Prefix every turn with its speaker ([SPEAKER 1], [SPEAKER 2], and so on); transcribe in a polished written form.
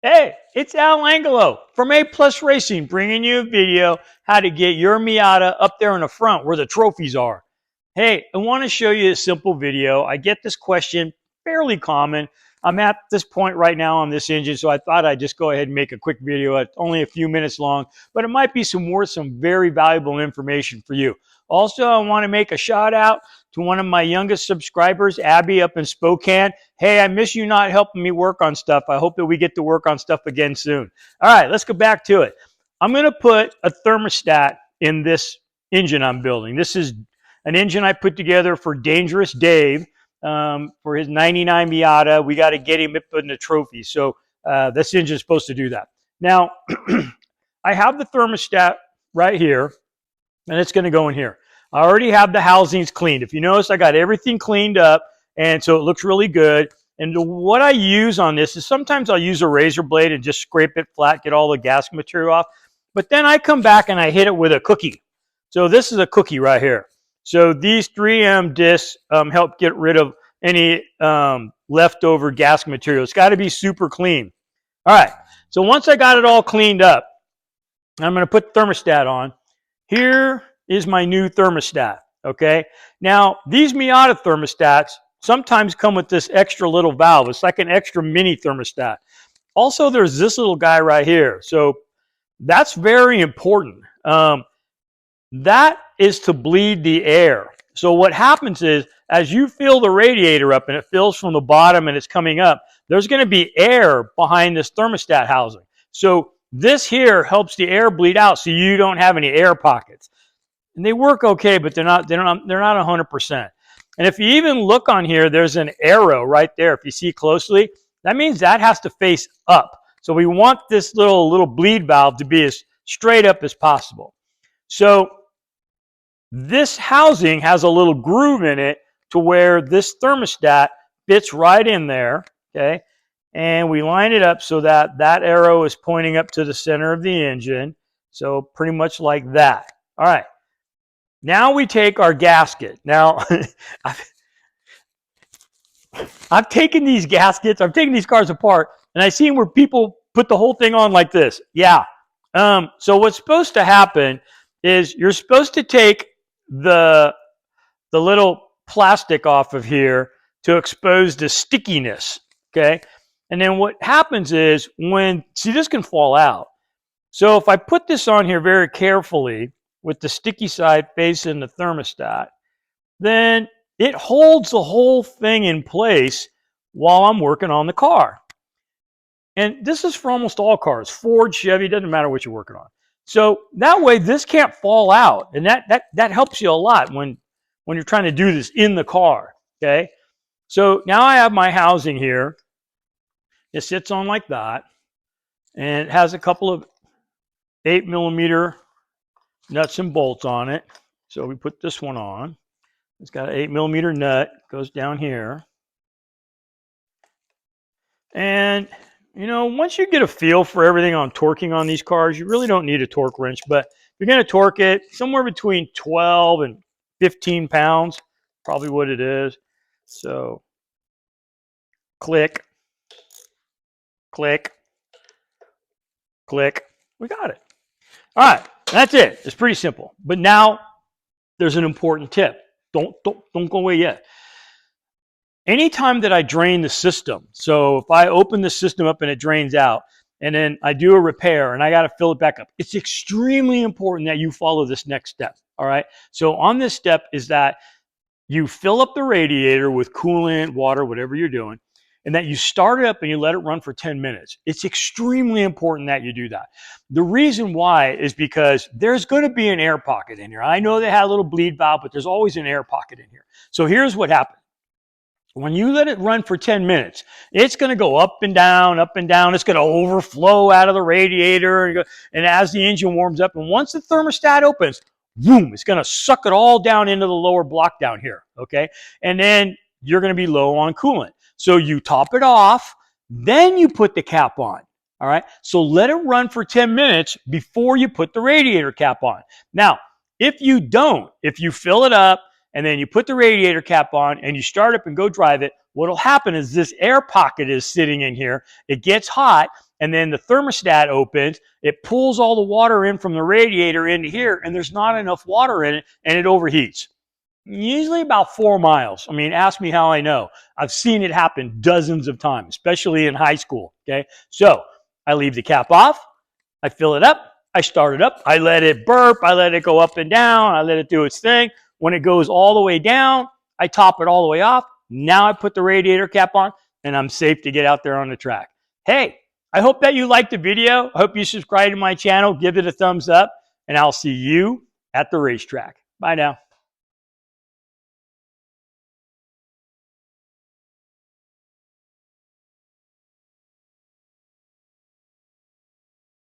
[SPEAKER 1] Hey, it's Al Angelo from A Plus Racing, bringing you a video how to get your Miata up there in the front where the trophies are. Hey, I want to show you a simple video. I get this question fairly common. I'm at this point right now on this engine, so I thought I'd just go ahead and make a quick video. It's only a few minutes long, but it might be some very valuable information for you. Also, I want to make a shout out to one of my youngest subscribers, Abby up in Spokane. Hey, I miss you not helping me work on stuff. I hope that we get to work on stuff again soon. All right, let's go back to it. I'm going to put a thermostat in this engine I'm building. This is an engine I put together for Dangerous Dave for his 99 Miata. We got to get him up in the trophy. So this engine is supposed to do that. Now, I have the thermostat right here, and it's going to go in here. I already have the housings cleaned. If you notice, I got everything cleaned up, and so it looks really good. And what I use on this is sometimes I'll use a razor blade and just scrape it flat, get all the gasket material off. But then I come back and I hit it with a cookie. So this is a cookie right here. So these 3M discs help get rid of any leftover gasket material. It's got to be super clean. All right. So once I got it all cleaned up, I'm going to put the thermostat on. Here is my new thermostat, okay? Now, these Miata thermostats sometimes come with this extra little valve. It's like an extra mini thermostat. Also, there's this little guy right here. So that's very important. That is to bleed the air. So what happens is, as you fill the radiator up and it fills from the bottom and it's coming up, there's going to be air behind this thermostat housing. So this here helps the air bleed out so you don't have any air pockets. And they work okay, but they're not 100%. And if you even look on here, there's an arrow right there. If you see closely, that means that has to face up. So we want this little bleed valve to be as straight up as possible. So this housing has a little groove in it to where this thermostat fits right in there, okay? And we line it up so that that arrow is pointing up to the center of the engine. So pretty much like that. All right. Now we take our gasket. Now, I've taken these gaskets, I've taken these cars apart, and I've seen where people put the whole thing on like this. Yeah. So what's supposed to happen is you're supposed to take the little plastic off of here to expose the stickiness, okay? And then what happens is see, this can fall out. So if I put this on here very carefully, with the sticky side facing the thermostat, then it holds the whole thing in place while I'm working on the car. And this is for almost all cars, Ford, Chevy, doesn't matter what you're working on. So that way this can't fall out, and that helps you a lot when you're trying to do this in the car, okay? So now I have my housing here. It sits on like that, and it has a couple of 8mm nuts and bolts on it. So we put this one on. It's got an 8mm nut, goes down here. And, you know, once you get a feel for everything on torquing on these cars, you really don't need a torque wrench. But if you're going to torque it, somewhere between 12 and 15 pounds, probably what it is. So, click, click, click. We got it. All right. That's it. It's pretty simple. But now there's an important tip. Don't go away yet. Anytime that I drain the system, so if I open the system up and it drains out, and then I do a repair and I got to fill it back up, it's extremely important that you follow this next step. All right. So on this step is that you fill up the radiator with coolant, water, whatever you're doing, and that you start it up and you let it run for 10 minutes. It's extremely important that you do that. The reason why is because there's going to be an air pocket in here. I know they had a little bleed valve, but there's always an air pocket in here. So here's what happens. When you let it run for 10 minutes, it's going to go up and down, up and down. It's going to overflow out of the radiator. And as the engine warms up, and once the thermostat opens, boom, it's going to suck it all down into the lower block down here, okay? And then you're going to be low on coolant. So you top it off, then you put the cap on, all right? So let it run for 10 minutes before you put the radiator cap on. Now, if you don't, if you fill it up and then you put the radiator cap on and you start up and go drive it, what'll happen is this air pocket is sitting in here. It gets hot, and then the thermostat opens, it pulls all the water in from the radiator into here, and there's not enough water in it, and it overheats. Usually about 4 miles. I mean, ask me how I know. I've seen it happen dozens of times, especially in high school. Okay. So I leave the cap off. I fill it up. I start it up. I let it burp. I let it go up and down. I let it do its thing. When it goes all the way down, I top it all the way off. Now I put the radiator cap on and I'm safe to get out there on the track. Hey, I hope that you liked the video. I hope you subscribe to my channel, give it a thumbs up, and I'll see you at the racetrack. Bye now.